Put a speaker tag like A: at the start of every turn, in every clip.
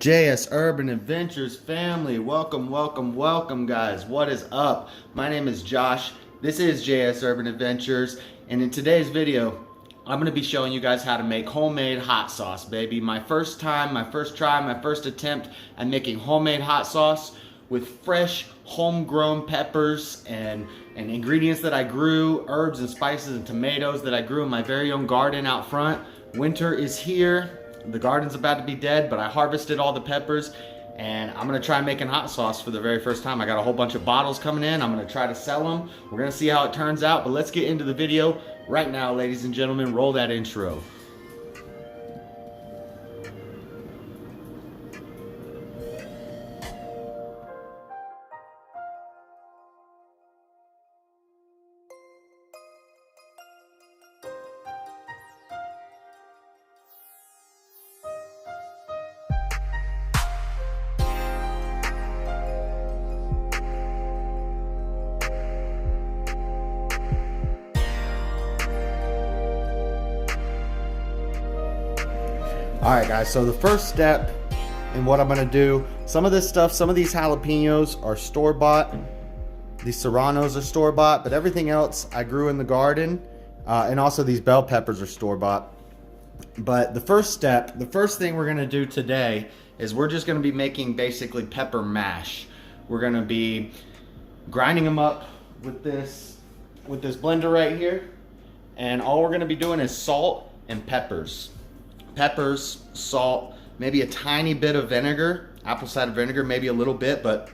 A: JS Urban Adventures family, welcome guys. What is up? My name is Josh. This is JS Urban Adventures, and in today's video I'm going to be showing you guys how to make homemade hot sauce, baby. My first time, my first try, my first attempt at making homemade hot sauce with fresh homegrown peppers and ingredients that I grew, herbs and spices and tomatoes that I grew in my very own garden out front. Winter is here. The garden's about to be dead, but I harvested all the peppers and I'm gonna try making hot sauce for the very first time. I got a whole bunch of bottles coming in. I'm gonna try to sell them. We're gonna see how it turns out, but let's get into the video right now, ladies and gentlemen. Roll that intro. All right, guys, so the first step in what I'm gonna do, some of this stuff, some of these jalapenos are store-bought, these serranos are store-bought, but everything else I grew in the garden, and also these bell peppers are store-bought. But the first step, the first thing we're gonna do today is we're just gonna be making basically pepper mash. We're gonna be grinding them up with this blender right here, and all we're gonna be doing is salt and peppers. Peppers, salt, maybe a tiny bit of vinegar, apple cider vinegar, maybe a little bit, but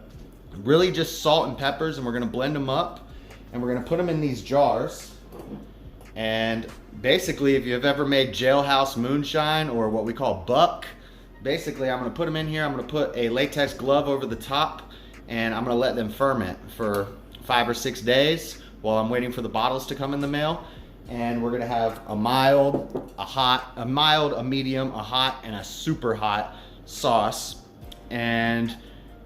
A: really just salt and peppers, and we're gonna blend them up and we're gonna put them in these jars. And basically, if you've ever made jailhouse moonshine or what we call buck, basically I'm gonna put them in here. I'm gonna put a latex glove over the top and I'm gonna let them ferment for 5 or 6 days while I'm waiting for the bottles to come in the mail. And we're gonna have a mild, a hot, a mild, a medium, a hot, and a super hot sauce. And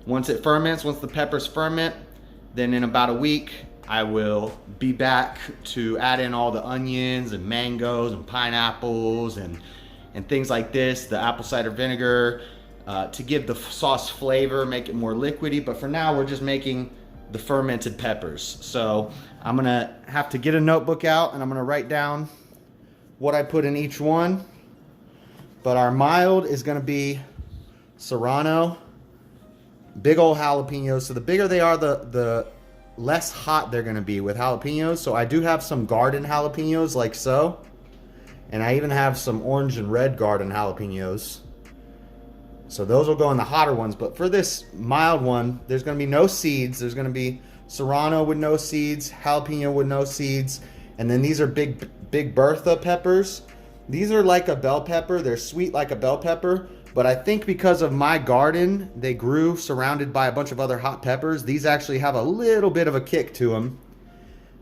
A: once it ferments, once the peppers ferment, then in about a week, I will be back to add in all the onions and mangoes and pineapples and things like this, the apple cider vinegar, to give the sauce flavor, make it more liquidy. But for now, we're just making the fermented peppers. So I'm gonna have to get a notebook out and I'm gonna write down what I put in each one. But our mild is gonna be serrano, big old jalapenos. So the bigger they are, the less hot they're gonna be with jalapenos. So I do have some garden jalapenos like so. And I even have some orange and red garden jalapenos. So those will go in the hotter ones, but for this mild one, there's gonna be no seeds. There's gonna be serrano with no seeds, jalapeno with no seeds, and then these are big Bertha peppers. These are like a bell pepper. They're sweet like a bell pepper, but I think because of my garden, they grew surrounded by a bunch of other hot peppers. These actually have a little bit of a kick to them,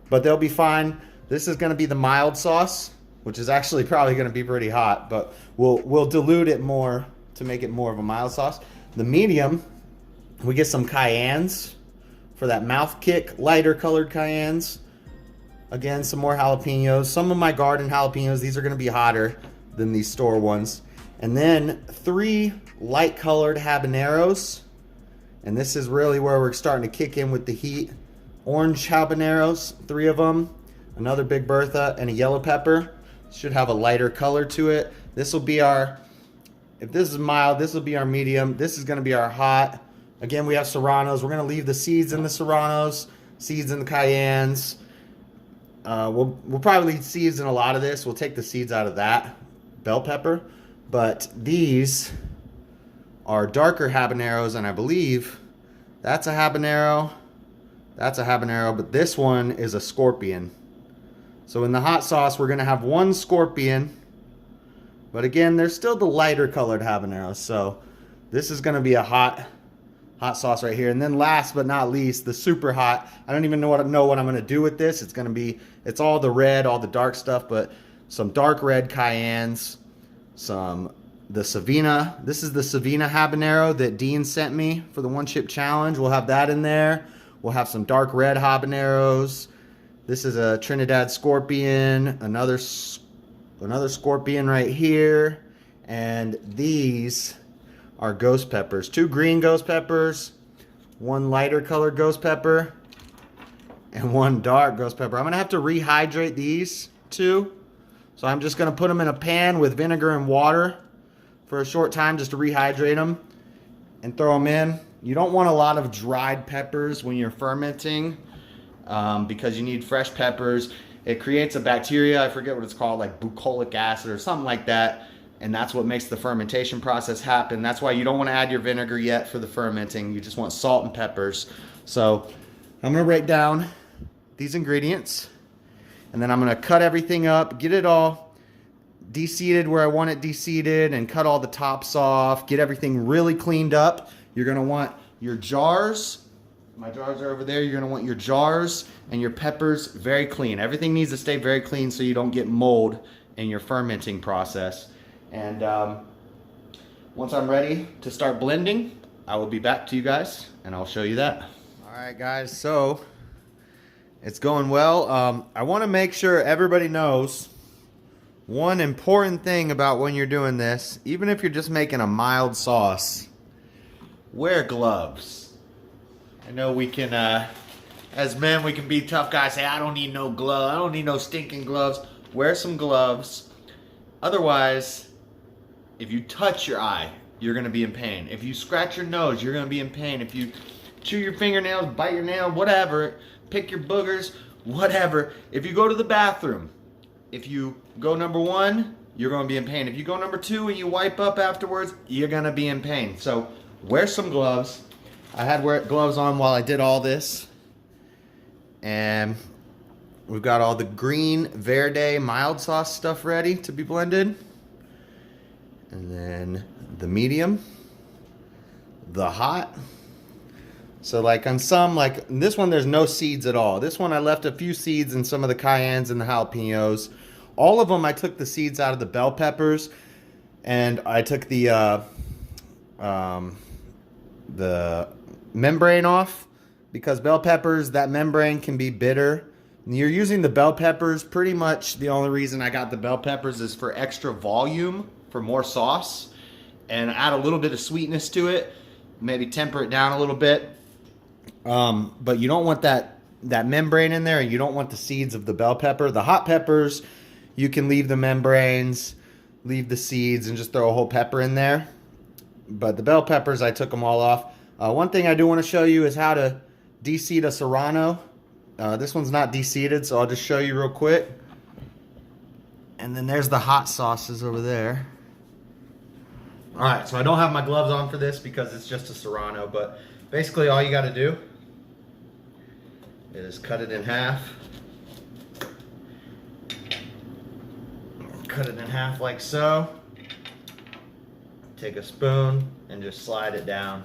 A: but they'll be fine. This is gonna be the mild sauce, which is actually probably gonna be pretty hot, but we'll dilute it more to make it more of a mild sauce. The medium, we get some cayennes for that mouth kick, lighter colored cayennes. Again, some more jalapenos. Some of my garden jalapenos, these are gonna be hotter than these store ones. And then 3 light colored habaneros. And this is really where we're starting to kick in with the heat. Orange habaneros, 3 of them. Another big Bertha and a yellow pepper. Should have a lighter color to it. This will be our, if this is mild, this will be our medium. This is gonna be our hot. Again, we have serranos. We're gonna leave the seeds in the serranos, seeds in the cayennes. We'll probably leave seeds in a lot of this. We'll take the seeds out of that bell pepper. But these are darker habaneros, and I believe that's a habanero, but this one is a scorpion. So in the hot sauce, we're gonna have 1 scorpion. But again, there's still the lighter colored habaneros. So this is gonna be a hot sauce right here. And then last but not least, the super hot. I don't even know what I'm gonna do with this. It's all the red, all the dark stuff, but some dark red cayennes, the Savina. This is the Savina habanero that Dean sent me for the 1-chip challenge. We'll have that in there. We'll have some dark red habaneros. This is a Trinidad scorpion, another scorpion right here, and these our ghost peppers. 2 green ghost peppers, 1 lighter colored ghost pepper, and 1 dark ghost pepper. I'm gonna have to rehydrate these 2. So I'm just gonna put them in a pan with vinegar and water for a short time just to rehydrate them and throw them in. You don't want a lot of dried peppers when you're fermenting because you need fresh peppers. It creates a bacteria, I forget what it's called, like bucolic acid or something like that. And that's what makes the fermentation process happen. That's why you don't want to add your vinegar yet for the fermenting. You just want salt and peppers. So I'm gonna write down these ingredients, and then I'm gonna cut everything up, get it all de-seeded where I want it de-seeded, and cut all the tops off, get everything really cleaned up. You're gonna want your jars. My jars are over there. You're gonna want your jars and your peppers very clean. Everything needs to stay very clean so you don't get mold in your fermenting process. And once I'm ready to start blending, I will be back to you guys and I'll show you that. All right, guys, so it's going well. I want to make sure everybody knows one important thing about when you're doing this, even if you're just making a mild sauce, wear gloves. I know we can, as men, we can be tough guys, say, I don't need no glove, I don't need no stinking gloves. Wear some gloves. Otherwise, if you touch your eye, you're gonna be in pain. If you scratch your nose, you're gonna be in pain. If you chew your fingernails, bite your nail, whatever, pick your boogers, whatever. If you go to the bathroom, if you go number 1, you're gonna be in pain. If you go number 2 and you wipe up afterwards, you're gonna be in pain. So wear some gloves. I had gloves on while I did all this. And we've got all the green Verde mild sauce stuff ready to be blended. And then the medium, the hot. So like on some, like this one, there's no seeds at all. This one I left a few seeds in some of the cayennes and the jalapenos. All of them I took the seeds out of the bell peppers, and I took the membrane off, because bell peppers, that membrane can be bitter. And you're using the bell peppers, pretty much the only reason I got the bell peppers is for extra volume, for more sauce, and add a little bit of sweetness to it, maybe temper it down a little bit. But you don't want that membrane in there, and you don't want the seeds of the bell pepper. The hot peppers, you can leave the membranes, leave the seeds, and just throw a whole pepper in there. But the bell peppers, I took them all off. One thing I do want to show you is how to de-seed a serrano. This one's not de-seeded, so I'll just show you real quick. And then there's the hot sauces over there. Alright, so I don't have my gloves on for this because it's just a serrano, but basically all you got to do is cut it in half. Cut it in half like so. Take a spoon and just slide it down.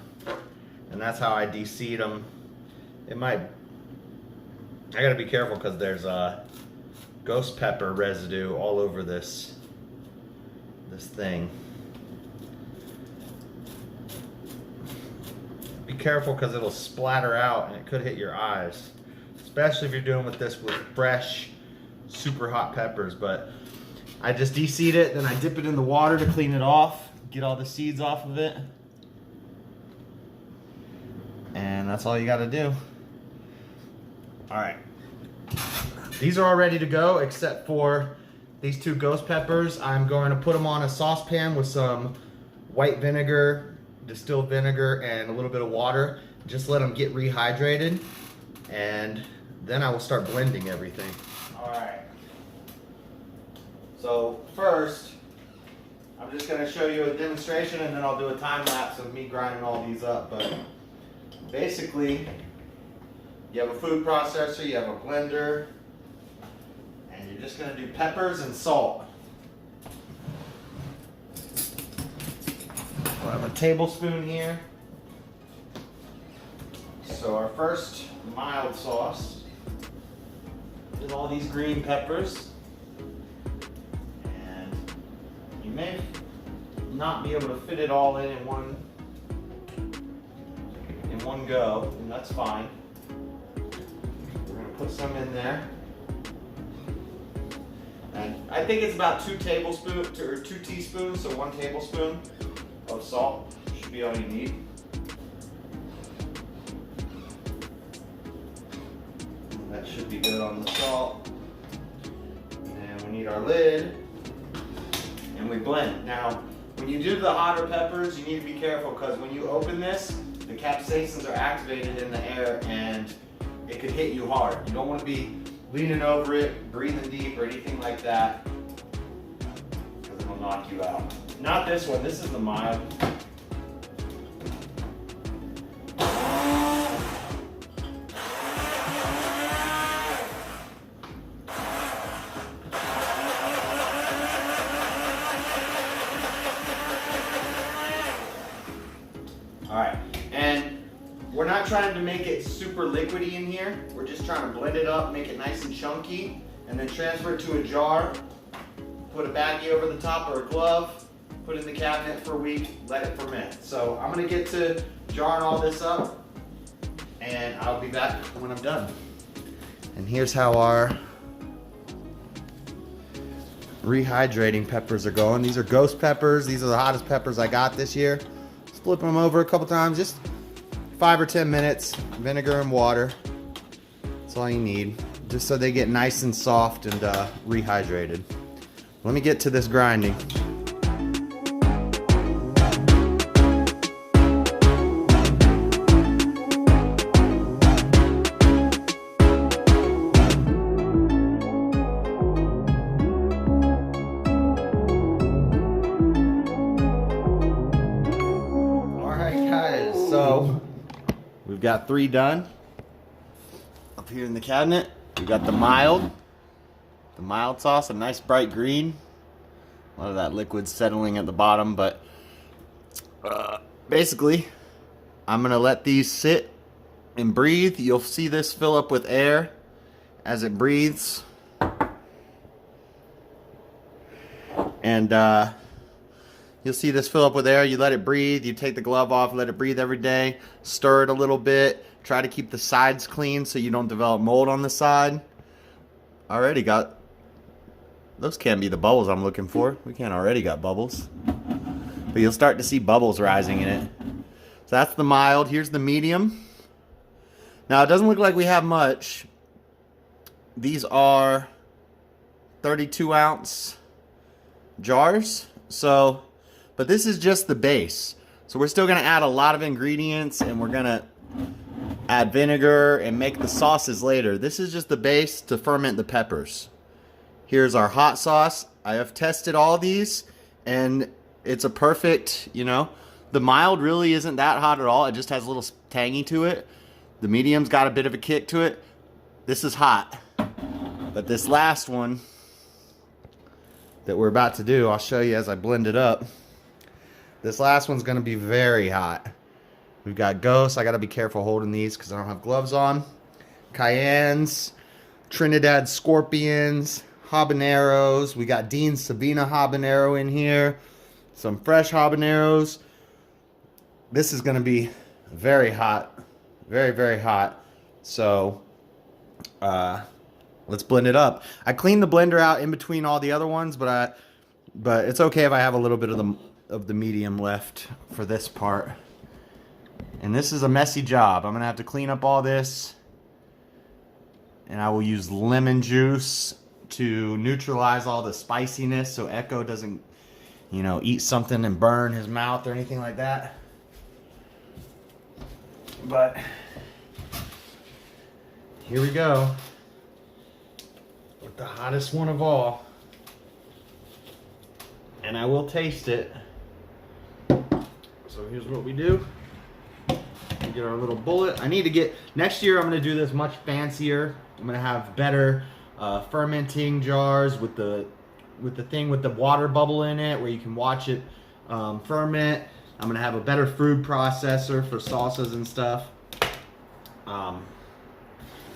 A: And that's how I de-seed them. It might, I gotta be careful because there's ghost pepper residue all over this thing. Be careful because it'll splatter out and it could hit your eyes, especially if you're doing with fresh, super hot peppers. But I just de-seed it, then I dip it in the water to clean it off, get all the seeds off of it, and that's all you got to do. All right, these are all ready to go except for these 2 ghost peppers. I'm going to put them on a saucepan with some white vinegar, distilled vinegar, and a little bit of water. Just let them get rehydrated, and then I will start blending everything. All right. So first, I'm just going to show you a demonstration, and then I'll do a time lapse of me grinding all these up. But basically, you have a food processor, you have a blender, and you're just going to do peppers and salt. We'll have a tablespoon here. So our first mild sauce is all these green peppers. And you may not be able to fit it all in one go, and that's fine. We're going to put some in there. And I think it's about 2 tablespoons or 2 teaspoons, so 1 tablespoon of salt should be all you need. That should be good on the salt. And we need our lid. And we blend. Now, when you do the hotter peppers, you need to be careful because when you open this, the capsaicins are activated in the air and it could hit you hard. You don't want to be leaning over it, breathing deep or anything like that because it'll knock you out. Not this one, this is the mild. Alright, and we're not trying to make it super liquidy in here. We're just trying to blend it up, make it nice and chunky, and then transfer it to a jar, put a baggie over the top or a glove, put it in the cabinet for a week, let it ferment. So I'm gonna get to jarring all this up, and I'll be back when I'm done. And here's how our rehydrating peppers are going. These are ghost peppers. These are the hottest peppers I got this year. Flip them over a couple times, just 5 or 10 minutes, vinegar and water. That's all you need, just so they get nice and soft and rehydrated. Let me get to this grinding. So we've got 3 done up here in the cabinet. We got the mild sauce, a nice bright green. A lot of that liquid settling at the bottom, but basically I'm gonna let these sit and breathe. You'll see this fill up with air as it breathes, and you'll see this fill up with air. You let it breathe. You take the glove off, let it breathe every day. Stir it a little bit. Try to keep the sides clean so you don't develop mold on the side. Already got, those can't be the bubbles I'm looking for. We can't already got bubbles. But you'll start to see bubbles rising in it. So that's the mild. Here's the medium. Now it doesn't look like we have much. These are 32-ounce jars. So, but this is just the base. So we're still gonna add a lot of ingredients, and we're gonna add vinegar and make the sauces later. This is just the base to ferment the peppers. Here's our hot sauce. I have tested all these, and it's a perfect, you know, the mild really isn't that hot at all. It just has a little tangy to it. The medium's got a bit of a kick to it. This is hot. But this last one that we're about to do, I'll show you as I blend it up. This last one's gonna be very hot. We've got Ghost. I gotta be careful holding these because I don't have gloves on. Cayennes, Trinidad Scorpions, habaneros. We got Dean Sabina habanero in here. Some fresh habaneros. This is gonna be very hot. Very, very hot. So, let's blend it up. I cleaned the blender out in between all the other ones, but it's okay if I have a little bit of the medium left for this part. And this is a messy job. I'm gonna have to clean up all this, and I will use lemon juice to neutralize all the spiciness so Echo doesn't, you know, eat something and burn his mouth or anything like that. But here we go with the hottest one of all, and I will taste it. So here's what we do. We get our little bullet. I need to get, next year I'm going to do this much fancier. I'm going to have better fermenting jars with the thing with the water bubble in it where you can watch it ferment. I'm going to have a better food processor for salsas and stuff. I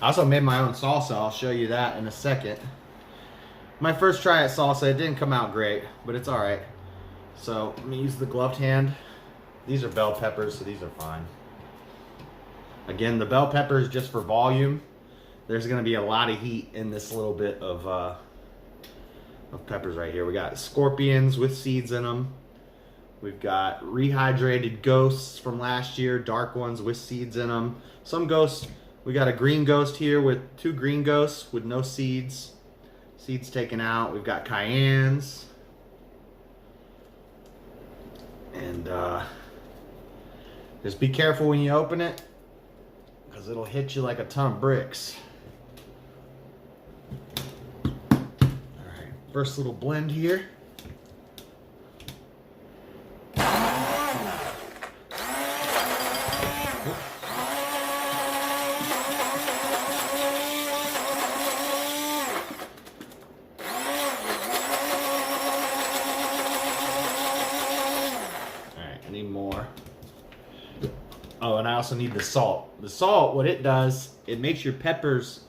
A: also made my own salsa. I'll show you that in a second. My first try at salsa, it didn't come out great, but it's alright. So let me use the gloved hand. These are bell peppers, so these are fine. Again, the bell pepper is just for volume. There's going to be a lot of heat in this little bit of peppers right here. We got scorpions with seeds in them. We've got rehydrated ghosts from last year, dark ones with seeds in them. Some ghosts, we got a green ghost here with 2 green ghosts with no seeds. Seeds taken out. We've got cayennes. And just be careful when you open it, because it'll hit you like a ton of bricks. Alright, first little blend here. More. Oh, and I also need the salt. The salt, what it does, it makes your peppers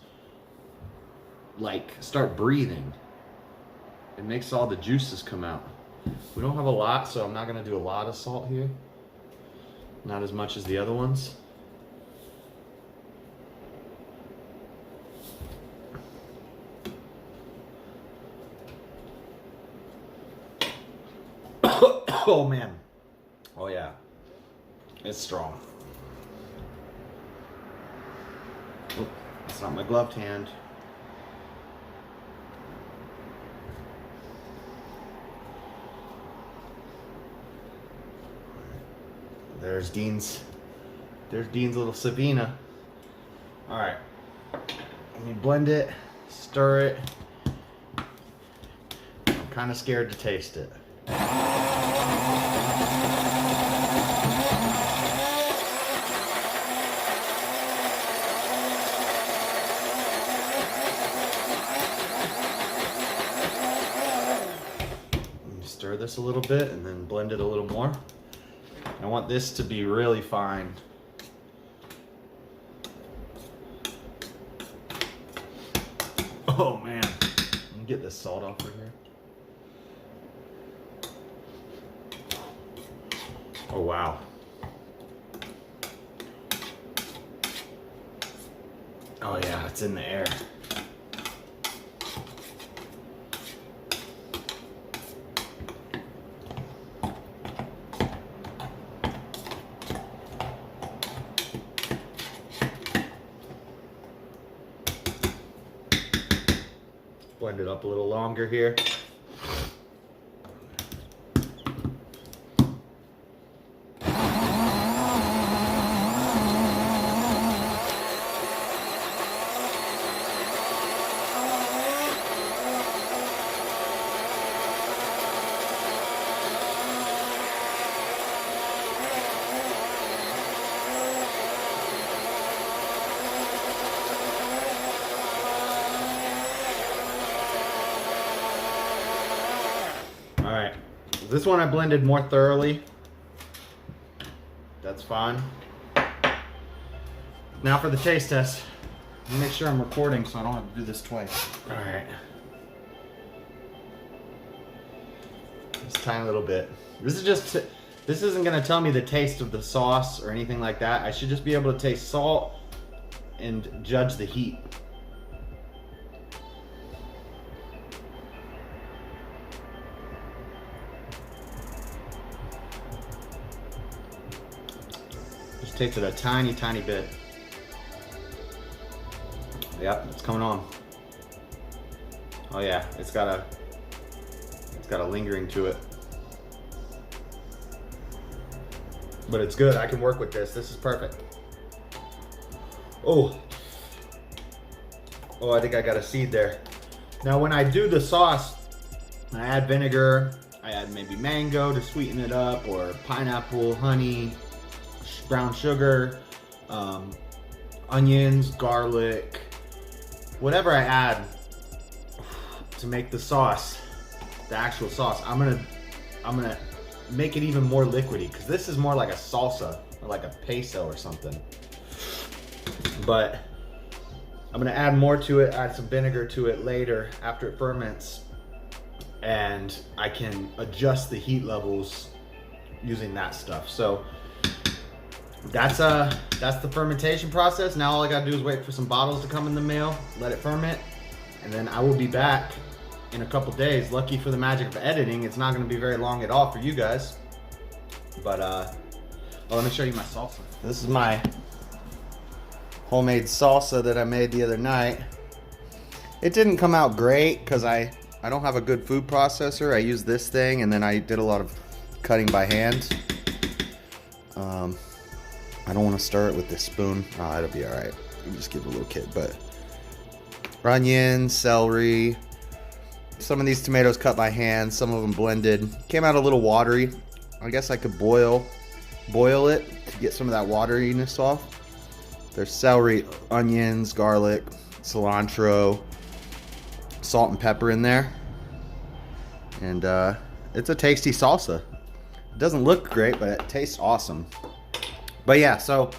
A: like start breathing. It makes all the juices come out. We don't have a lot, so I'm not going to do a lot of salt here. Not as much as the other ones. Oh man. Oh yeah, it's strong. Oh, it's not my gloved hand. There's Dean's little Savina. All right, let me blend it, stir it. I'm kind of scared to taste it. Stir this a little bit and then blend it a little more. I want this to be really fine. Oh man, let me get this salt off of here. Oh wow. Oh yeah, it's in the air. Blend it up a little longer here. Alright, this one I blended more thoroughly. That's fine. Now for the taste test. Let me make sure I'm recording so I don't have to do this twice. Alright. Just a tiny little bit. This isn't going to tell me the taste of the sauce or anything like that. I should just be able to taste salt and judge the heat. Just tasted a tiny, tiny bit. Yep, it's coming on. Oh yeah, it's got a lingering to it. But it's good. I can work with this. This is perfect. Oh, I think I got a seed there. Now when I do the sauce, I add vinegar, I add maybe mango to sweeten it up, or pineapple, honey, brown sugar, onions, garlic, whatever I add to make the sauce, the actual sauce, I'm gonna make it even more liquidy, because this is more like a salsa or like a pesto or something. But I'm gonna add more to it, add some vinegar to it later after it ferments, and I can adjust the heat levels using that stuff. So that's the fermentation process. Now all I gotta do is wait for some bottles to come in the mail, let it ferment, and then I will be back in a couple days. Lucky for the magic of editing, it's not gonna be very long at all for you guys. But let me show you my salsa. This is my homemade salsa that I made the other night. It didn't come out great because I don't have a good food processor. I used this thing, and then I did a lot of cutting by hand. I don't want to stir it with this spoon. Oh, it'll be all right. You just give it a little kick. But onion, celery, some of these tomatoes cut by hand, some of them blended. Came out a little watery. I guess I could boil it to get some of that wateriness off. There's celery, onions, garlic, cilantro, salt and pepper in there. And it's a tasty salsa. It doesn't look great, but it tastes awesome. But yeah, so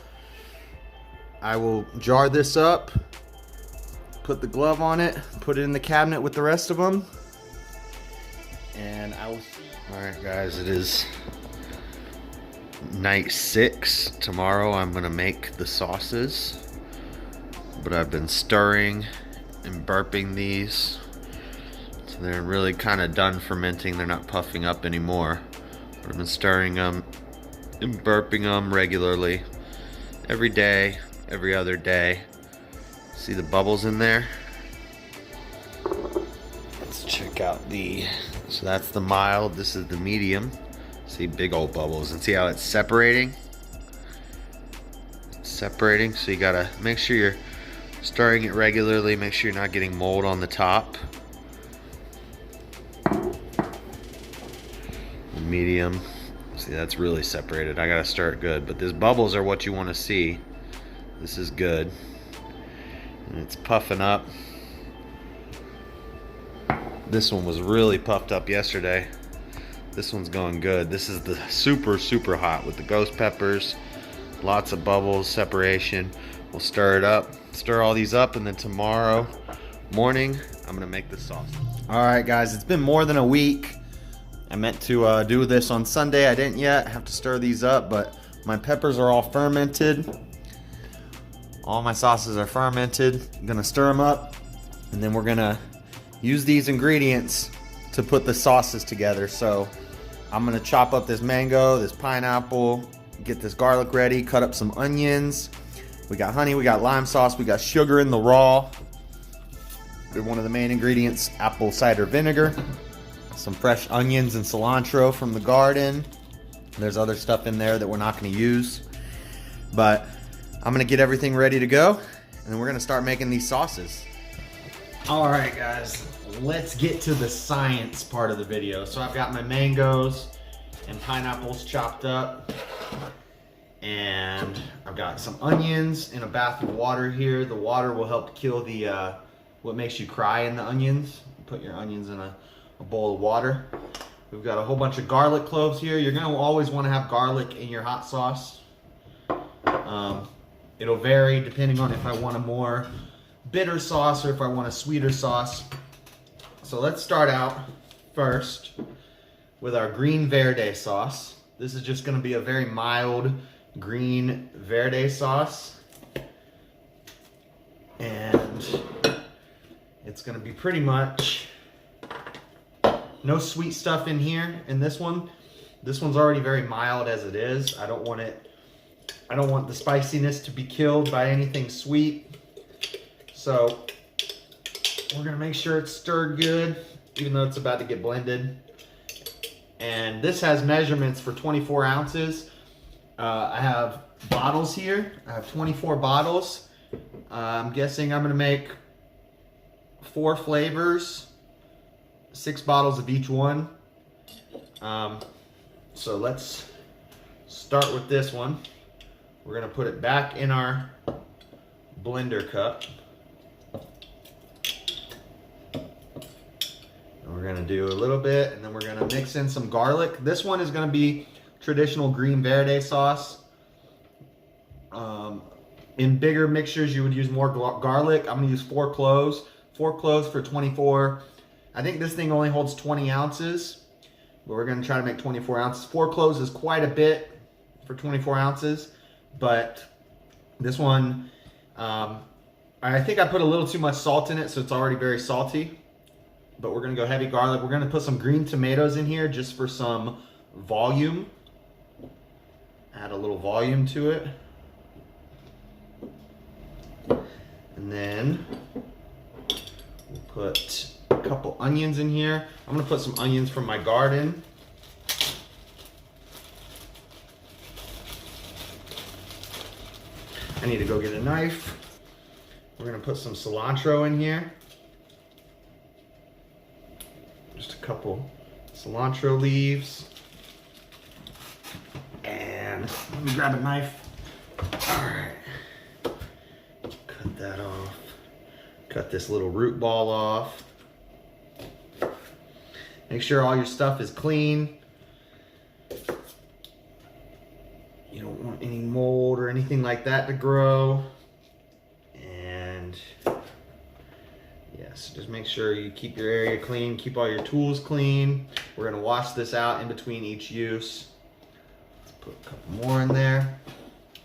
A: I will jar this up, put the glove on it, put it in the cabinet with the rest of them, and alright guys, it is night 6. Tomorrow I'm gonna make the sauces, but I've been stirring and burping these, so they're really kind of done fermenting. They're not puffing up anymore, but I've been stirring them and burping them regularly every day, every other day. See the bubbles in there? Let's check out so that's the mild, this is the medium. See big old bubbles, and see how it's separating? It's separating, so you gotta make sure you're stirring it regularly, make sure you're not getting mold on the top. Medium. See, that's really separated. I gotta stir it good, but these bubbles are what you want to see. This is good, and it's puffing up. This one was really puffed up yesterday. This one's going good. This is the super hot with the ghost peppers, lots of bubbles, separation. We'll stir it up, stir all these up, and then tomorrow morning I'm gonna make the sauce. All right guys, it's been more than a week. I meant to do this on Sunday. I didn't yet. I have to stir these up, but my peppers are all fermented. All my sauces are fermented. I'm gonna stir them up, and then we're gonna use these ingredients to put the sauces together. So I'm gonna chop up this mango, this pineapple, get this garlic ready, cut up some onions. We got honey, we got lime sauce, we got sugar in the raw. One of the main ingredients, apple cider vinegar. Some fresh onions and cilantro from the garden. There's other stuff in there that we're not going to use, but I'm going to get everything ready to go, and we're going to start making these sauces. All right guys, let's get to the science part of the video. So I've got my mangoes and pineapples chopped up, and I've got some onions in a bath of water here. The water will help kill the what makes you cry in the onions. Put your onions in a bowl of water. We've got a whole bunch of garlic cloves here. You're going to always want to have garlic in your hot sauce. It'll vary depending on if I want a more bitter sauce or if I want a sweeter sauce. So let's start out first with our green verde sauce. This is just going to be a very mild green verde sauce, and it's going to be pretty much no sweet stuff in here. In this one's already very mild as it is. I don't want the spiciness to be killed by anything sweet. So we're gonna make sure it's stirred good, even though it's about to get blended. And this has measurements for 24 ounces. I have bottles here. I have 24 bottles. I'm guessing I'm gonna make 4 flavors, 6 bottles of each one. So let's start with this one. We're gonna put it back in our blender cup. And we're gonna do a little bit, and then we're gonna mix in some garlic. This one is gonna be traditional green verde sauce. In bigger mixtures, you would use more garlic. I'm gonna use 4 cloves. 4 cloves for 24. I think this thing only holds 20 ounces, but we're gonna try to make 24 ounces. 4 cloves is quite a bit for 24 ounces, but this one, I think I put a little too much salt in it, so it's already very salty. But we're gonna go heavy garlic. We're gonna put some green tomatoes in here just for some volume. add a little volume to it. And then we'll put a couple onions in here. I'm gonna put some onions from my garden. I need to go get a knife. We're gonna put some cilantro in here. Just a couple cilantro leaves. And let me grab a knife. All right. Cut that off. Cut this little root ball off. Make sure all your stuff is clean. You don't want any mold or anything like that to grow. And yes, just make sure you keep your area clean, keep all your tools clean. We're gonna wash this out in between each use. Let's put a couple more in there.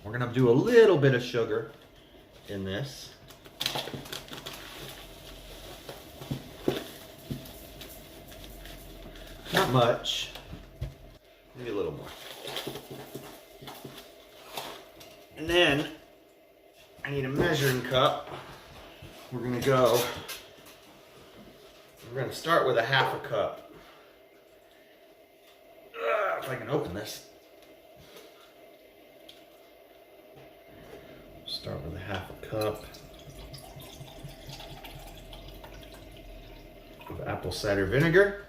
A: We're gonna do a little bit of sugar in this. Not much, maybe a little more. And then I need a measuring cup. We're gonna start with a half a cup. If I can open this. Start with a half a cup of apple cider vinegar.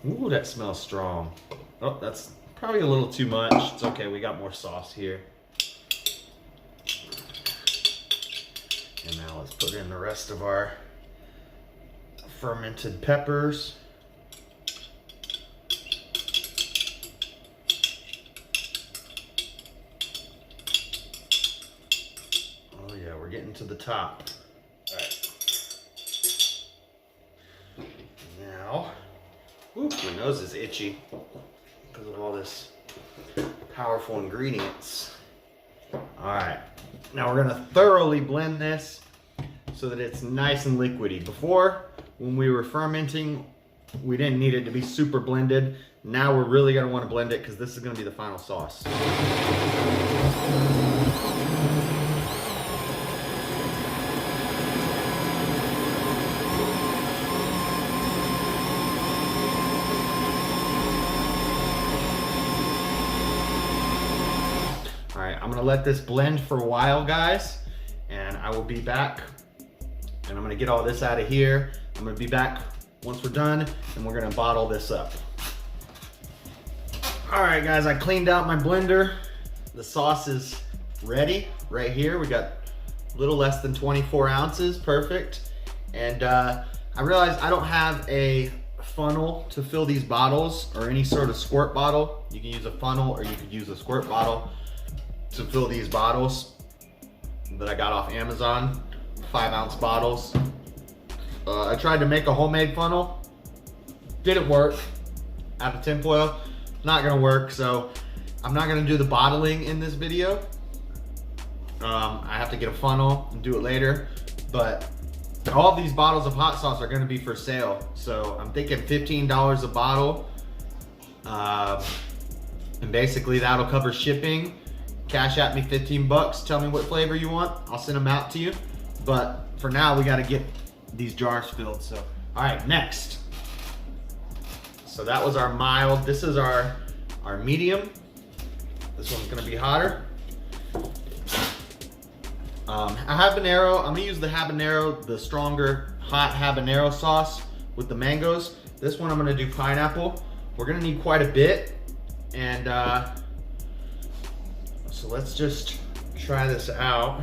A: Ooh, that smells strong. Oh, that's probably a little too much. It's okay, we got more sauce here. And now let's put in the rest of our fermented peppers. Oh yeah, we're getting to the top. All right. Now, ooh, my nose is itchy because of all this powerful ingredients. All right, now we're gonna thoroughly blend this so that it's nice and liquidy. Before, when we were fermenting, we didn't need it to be super blended. Now we're really gonna wanna blend it because this is gonna be the final sauce. I'm gonna let this blend for a while, guys, and I will be back. And I'm gonna get all this out of here. I'm gonna be back once we're done, and we're gonna bottle this up. All right, guys, I cleaned out my blender. The sauce is ready right here. We got a little less than 24 ounces, perfect. And I realized I don't have a funnel to fill these bottles or any sort of squirt bottle. You can use a funnel or you could use a squirt bottle to fill these bottles that I got off Amazon, 5-ounce bottles. I tried to make a homemade funnel, didn't work. Out of tinfoil, not gonna work, so I'm not gonna do the bottling in this video. I have to get a funnel and do it later, but all of these bottles of hot sauce are gonna be for sale. So I'm thinking $15 a bottle, and basically that'll cover shipping. Cash at me 15 bucks, tell me what flavor you want, I'll send them out to you. But for now, we gotta get these jars filled, so. All right, next. So that was our mild, this is our medium. This one's gonna be hotter. A habanero, I'm gonna use the habanero, the stronger hot habanero sauce with the mangoes. This one I'm gonna do pineapple. We're gonna need quite a bit, and so let's just try this out.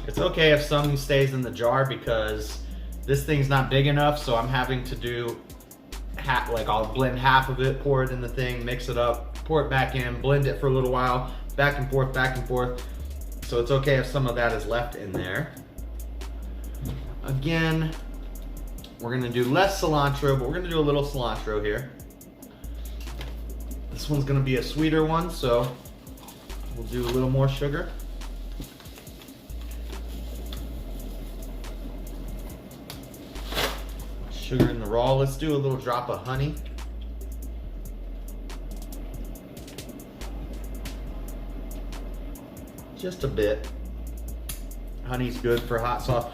A: It's okay if some stays in the jar because this thing's not big enough, so I'm having to do like I'll blend half of it, pour it in the thing, mix it up, pour it back in, blend it for a little while, back and forth, back and forth. So it's okay if some of that is left in there. Again, we're gonna do less cilantro, but we're gonna do a little cilantro here. This one's gonna be a sweeter one, so we'll do a little more sugar. Sugar in the raw. Let's do a little drop of honey. Just a bit. Honey's good for hot sauce.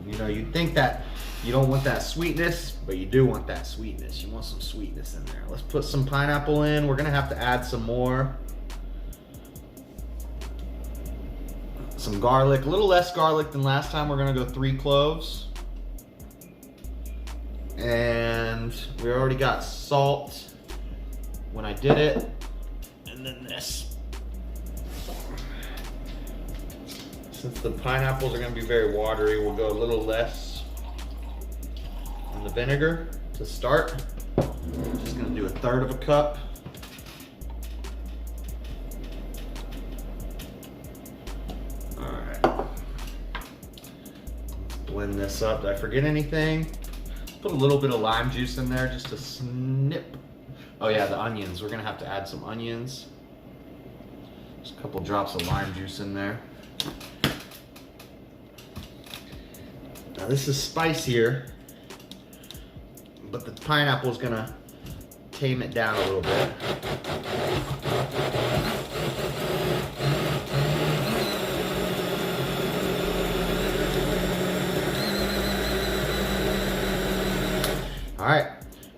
A: You know, you'd think that you don't want that sweetness, but you do want that sweetness. You want some sweetness in there. Let's put some pineapple in. We're gonna have to add some more. Some garlic, a little less garlic than last time. We're gonna go 3 cloves. And we already got salt when I did it. And then this. Since the pineapples are gonna be very watery, we'll go a little less on the vinegar to start. Just gonna do 1/3 of a cup. All right. Let's blend this up. Did I forget anything? Put a little bit of lime juice in there just to snip. Oh yeah, the onions. We're gonna have to add some onions. Just a couple drops of lime juice in there. Now this is spicier, but the pineapple is gonna tame it down a little bit. All right,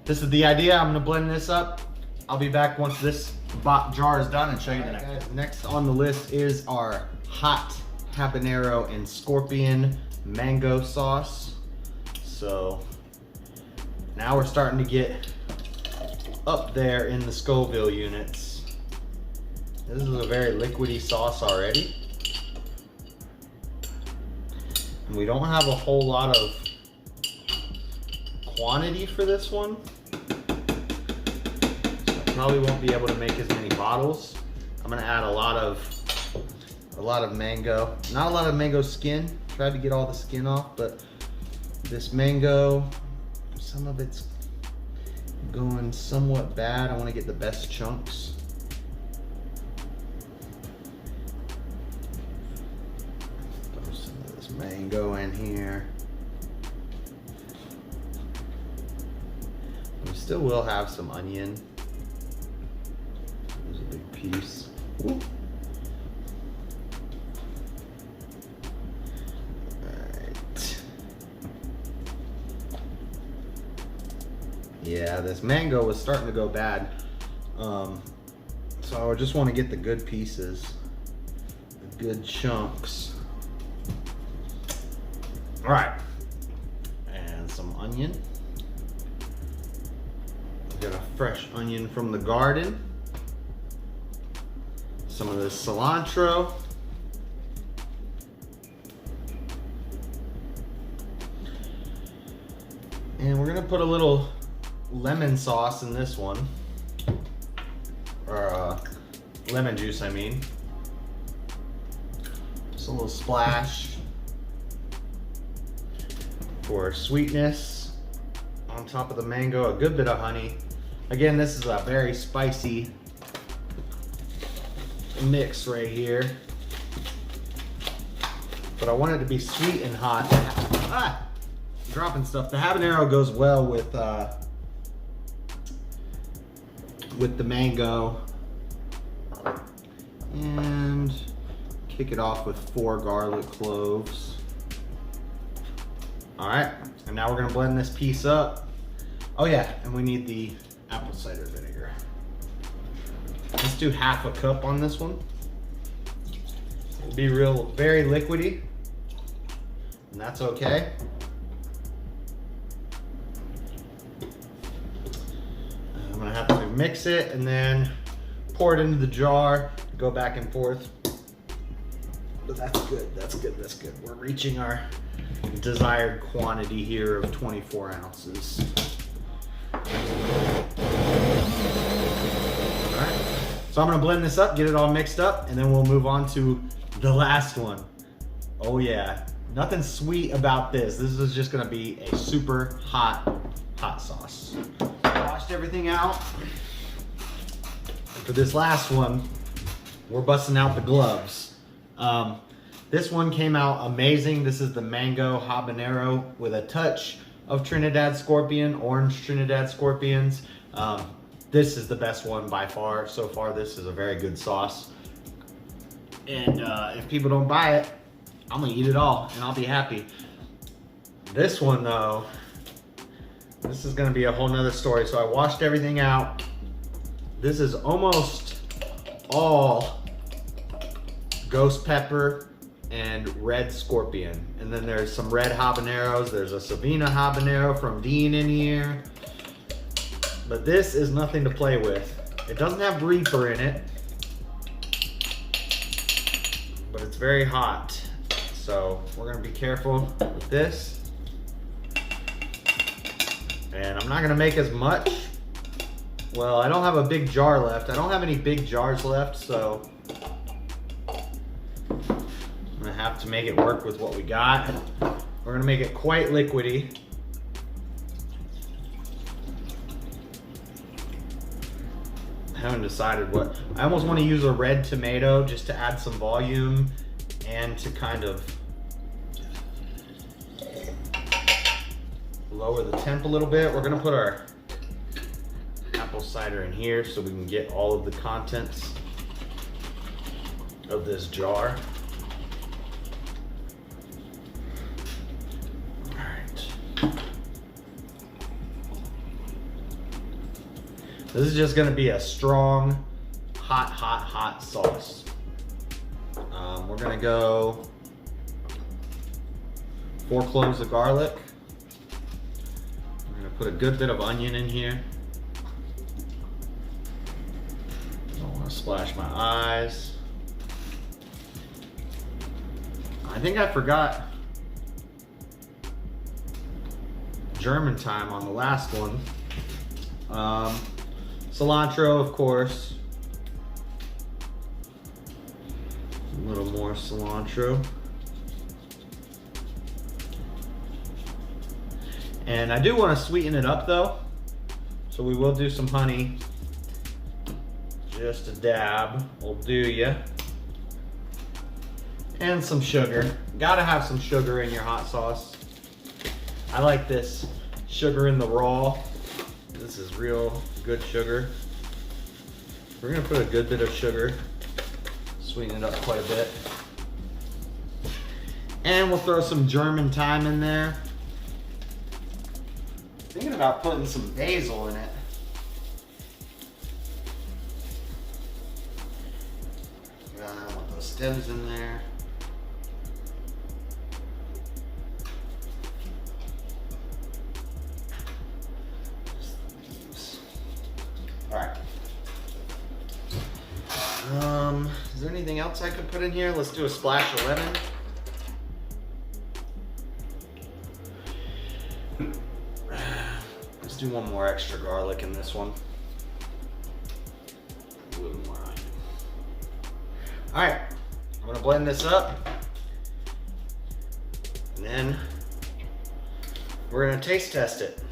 A: this is the idea. I'm gonna blend this up. I'll be back once this jar is done and show you the next. Guys, next on the list is our hot habanero and scorpion mango sauce. So now we're starting to get up there in the Scoville units. This is a very liquidy sauce already. And we don't have a whole lot of quantity for this one. So I probably won't be able to make as many bottles. I'm gonna add a lot of mango. Not a lot of mango skin. Tried to get all the skin off, but this mango, some of it's going somewhat bad. I want to get the best chunks. Throw some of this mango in here. We still will have some onion. There's a big piece. Ooh. Yeah, this mango was starting to go bad. So I just want to get the good pieces, the good chunks. All right, and some onion. Got a fresh onion from the garden. Some of this cilantro. And we're gonna put a little lemon sauce in this one, or lemon juice, I mean. Just a little splash for sweetness on top of the mango, a good bit of honey. Again, this is a very spicy mix right here, but I want it to be sweet and hot. Dropping stuff. The habanero goes well with the mango, and kick it off with 4 garlic cloves. All right, and now we're gonna blend this piece up. Oh yeah, and we need the apple cider vinegar. Let's do 1/2 cup on this one. It'll be very liquidy, and that's okay. I'm gonna have to mix it and then pour it into the jar, go back and forth. But that's good, that's good, that's good. We're reaching our desired quantity here of 24 ounces. All right, so I'm gonna blend this up, get it all mixed up, and then we'll move on to the last one. Oh yeah, nothing sweet about this. This is just gonna be a super hot sauce. Washed everything out. For this last one, we're busting out the gloves. This one came out amazing. This is the mango habanero with a touch of Trinidad scorpion, orange Trinidad scorpions. This is the best one by far. So far, this is a very good sauce. And if people don't buy it, I'm gonna eat it all and I'll be happy. This one though, this is gonna be a whole nother story. So I washed everything out. This is almost all ghost pepper and red scorpion. And then there's some red habaneros. There's a Savina habanero from Dean in here. But this is nothing to play with. It doesn't have Reaper in it, but it's very hot. So we're gonna be careful with this. And I'm not gonna make as much. Well, I don't have a big jar left. I don't have any big jars left, so I'm gonna have to make it work with what we got. We're gonna make it quite liquidy. I haven't decided what. I almost want to use a red tomato just to add some volume and to kind of lower the temp a little bit. We're gonna put our apple cider in here so we can get all of the contents of this jar. All right. This is just gonna be a strong, hot sauce. We're gonna go 4 cloves of garlic. We're gonna put a good bit of onion in here. Don't wanna splash my eyes. I think I forgot German thyme on the last one. Cilantro, of course. A little more cilantro. And I do want to sweeten it up though. So we will do some honey. Just a dab will do ya. And some sugar. Gotta have some sugar in your hot sauce. I like this sugar in the raw. This is real good sugar. We're gonna put a good bit of sugar. Sweeten it up quite a bit. And we'll throw some German thyme in there. Thinking about putting some basil in it. I want those stems in there. All right. Is there anything else I could put in here? Let's do a splash of lemon. Let's do one more extra garlic in this one. A little more onion. All right, I'm gonna blend this up. And then we're gonna taste test it.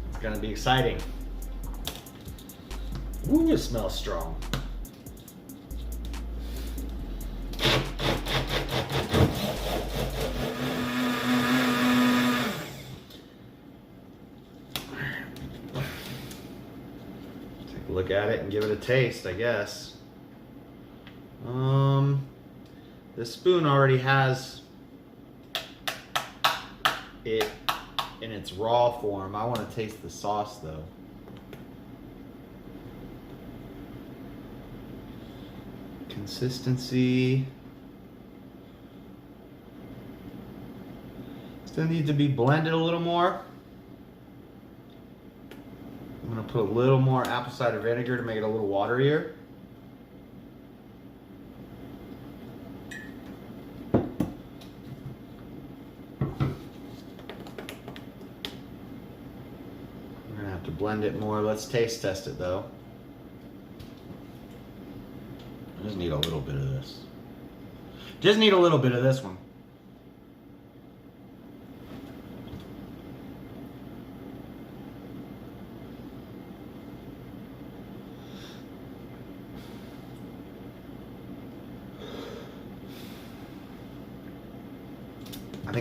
A: It's gonna be exciting. Ooh, it smells strong. Look at it and give it a taste, I guess. This spoon already has it in its raw form. I want to taste the sauce though. Consistency. Still needs to be blended a little more. I'm gonna put a little more apple cider vinegar to make it a little waterier. We're gonna have to blend it more. Let's taste test it though. I just need a little bit of this. Just need a little bit of this one.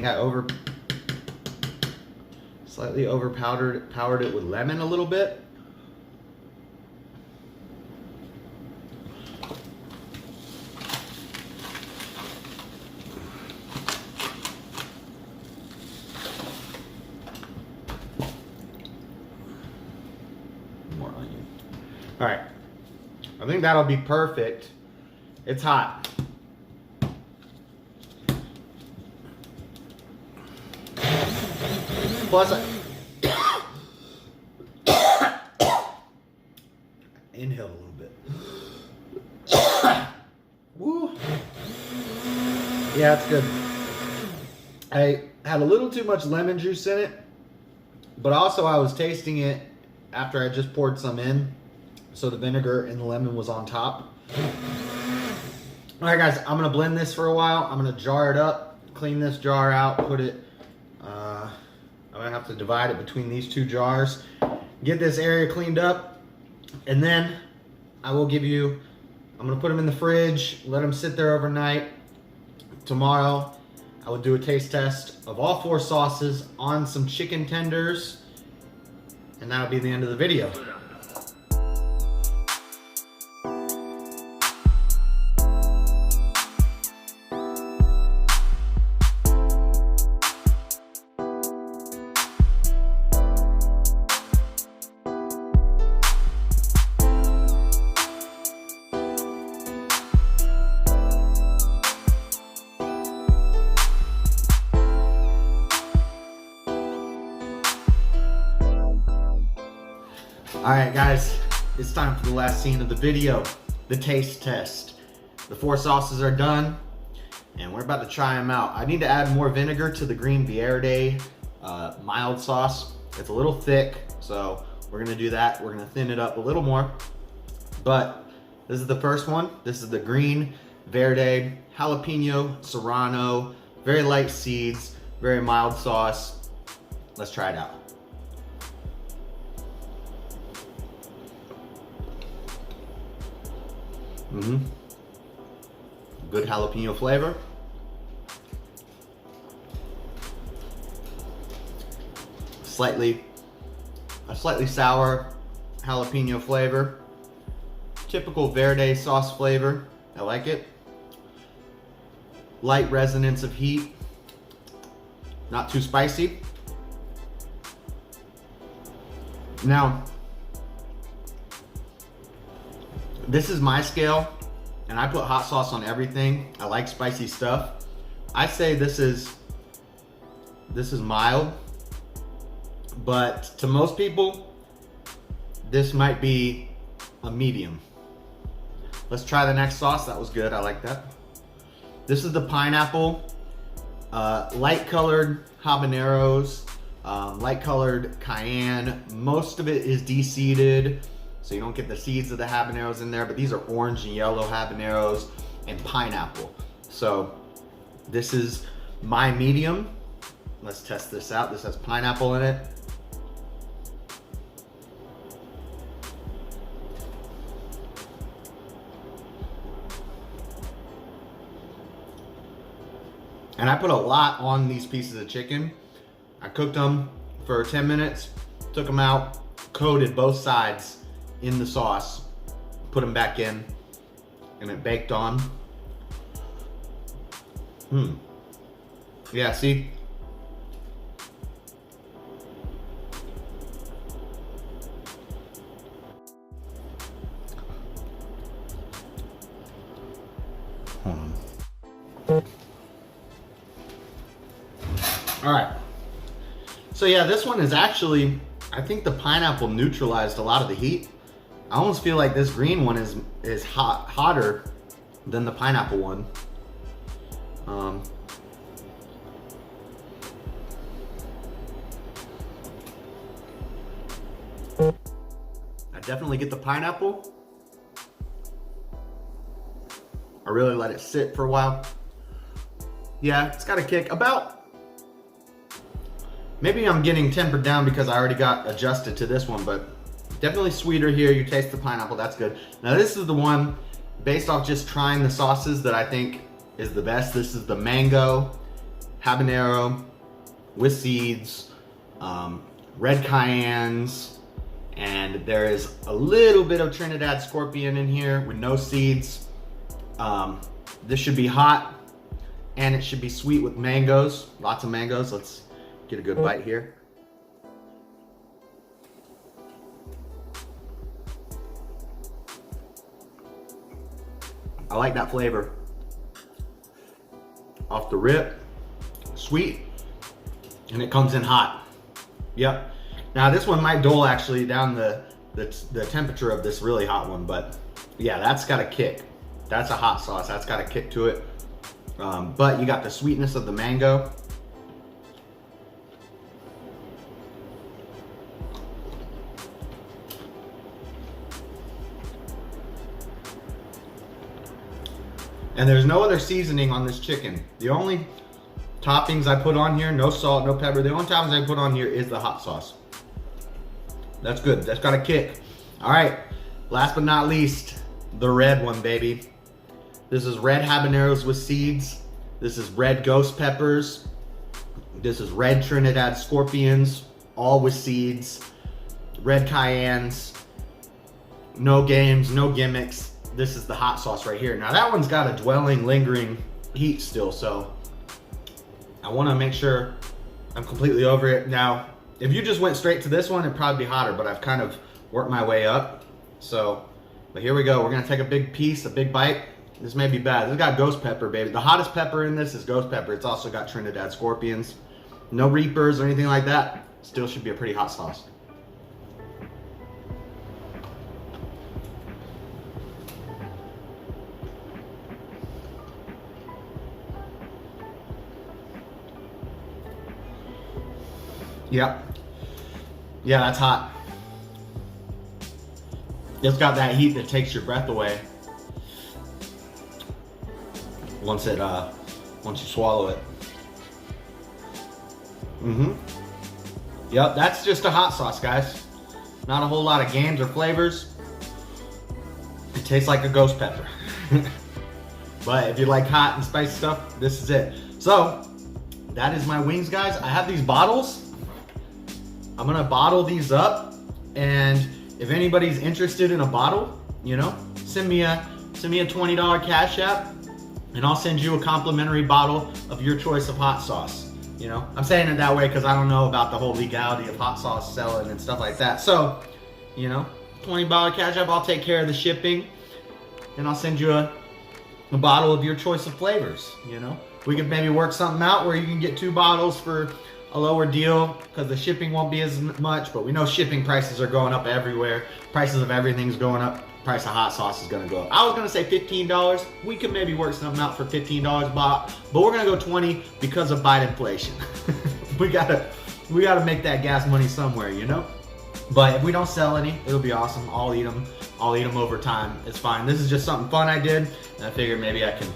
A: think I slightly over powdered it with lemon a little bit. More onion. All right, I think that'll be perfect. It's hot. Plus, inhale a little bit. Woo. Yeah, it's good. I had a little too much lemon juice in it, but also I was tasting it after I just poured some in, so the vinegar and the lemon was on top. All right, guys, I'm gonna blend this for a while. I'm gonna jar it up, clean this jar out, put it, I'm gonna have to divide it between these two jars, get this area cleaned up, and then I will give you, I'm gonna put them in the fridge, let them sit there overnight. Tomorrow, I will do a taste test of all 4 sauces on some chicken tenders, and that'll be the end of the video. All right, guys, it's time for the last scene of the video, the taste test. The 4 sauces are done, and we're about to try them out. I need to add more vinegar to the green verde mild sauce. It's a little thick, so we're gonna do that. We're gonna thin it up a little more, but this is the first one. This is the green verde jalapeno serrano, very light seeds, very mild sauce. Let's try it out. Good jalapeno flavor. A slightly sour jalapeno flavor. Typical verde sauce flavor. I like it. Light resonance of heat. Not too spicy. Now, this is my scale, and I put hot sauce on everything. I like spicy stuff. I say this is mild, but to most people, this might be a medium. Let's try the next sauce. That was good, I like that. This is the pineapple, light colored habaneros, light colored cayenne. Most of it is de-seeded, so you don't get the seeds of the habaneros in there, but these are orange and yellow habaneros and pineapple. So this is my medium. Let's test this out. This has pineapple in it. And I put a lot on these pieces of chicken. I cooked them for 10 minutes, took them out, coated both sides in the sauce, put them back in, and it baked on. Yeah, see? Hold on. All right. So yeah, this one is actually, I think the pineapple neutralized a lot of the heat. I almost feel like this green one is hotter than the pineapple one. I definitely get the pineapple. I really let it sit for a while. Yeah, it's got a kick. About, maybe I'm getting tempered down because I already got adjusted to this one, but definitely sweeter here. You taste the pineapple, that's good. Now this is the one, based off just trying the sauces, that I think is the best. This is the mango habanero with seeds, red cayennes, and there is a little bit of Trinidad scorpion in here with no seeds. This should be hot, and it should be sweet with mangoes, lots of mangoes. Let's get a good bite here. I like that flavor. Off the rip, sweet, and it comes in hot. Yep. Now this one might dull actually down the temperature of this really hot one, but yeah, that's got a kick. That's a hot sauce. That's got a kick to it. But you got the sweetness of the mango. And there's no other seasoning on this chicken. The only toppings I put on here, no salt, no pepper. The only toppings I put on here is the hot sauce. That's good. That's got a kick. All right, last but not least, the red one, baby. This is red habaneros with seeds. This is red ghost peppers. This is red Trinidad scorpions, all with seeds. Red cayennes. No games, no gimmicks. This is the hot sauce right here. Now that one's got a dwelling, lingering heat still, so I want to make sure I'm completely over it. Now, if you just went straight to this one, it'd probably be hotter, but I've kind of worked my way up. So, but here we go. We're gonna take a big piece, a big bite. This may be bad. This got ghost pepper, baby. The hottest pepper in this is ghost pepper. It's also got Trinidad scorpions. No reapers or anything like that. Still should be a pretty hot sauce. Yep. Yeah, that's hot. It's got that heat that takes your breath away once you swallow it. Yep, that's just a hot sauce, guys. Not a whole lot of games or flavors. It tastes like a ghost pepper. But if you like hot and spicy stuff, this is it. So, that is my wings, guys. I have these bottles. I'm gonna bottle these up, and if anybody's interested in a bottle, you know, send me a $20 Cash App, and I'll send you a complimentary bottle of your choice of hot sauce. You know, I'm saying it that way because I don't know about the whole legality of hot sauce selling and stuff like that. So, you know, $20 Cash App, I'll take care of the shipping, and I'll send you a bottle of your choice of flavors. You know, we could maybe work something out where you can get 2 bottles for a lower deal because the shipping won't be as much, but we know shipping prices are going up everywhere. Prices of everything's going up. Price of hot sauce is gonna go up. I was gonna say $15. We could maybe work something out for $15 but we're gonna go 20 because of Biden inflation. we gotta make that gas money somewhere, you know? But if we don't sell any, it'll be awesome. I'll eat them over time. It's fine. This is just something fun I did, and I figured maybe I can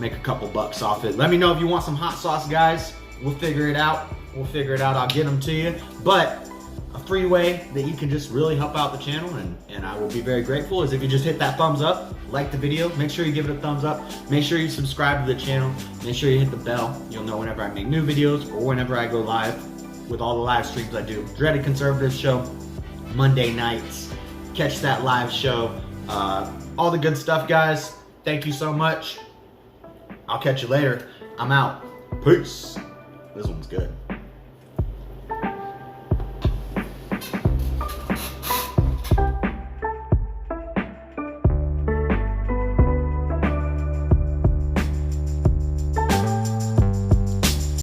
A: make a couple bucks off it. Let me know if you want some hot sauce, guys. We'll figure it out. I'll get them to you. But a free way that you can just really help out the channel, and I will be very grateful, is if you just hit that thumbs up, like the video, make sure you give it a thumbs up, make sure you subscribe to the channel, make sure you hit the bell. You'll know whenever I make new videos or whenever I go live with all the live streams I do. Dreadedconservative show, Monday nights. Catch that live show. All the good stuff, guys. Thank you so much. I'll catch you later. I'm out. Peace. This one's good.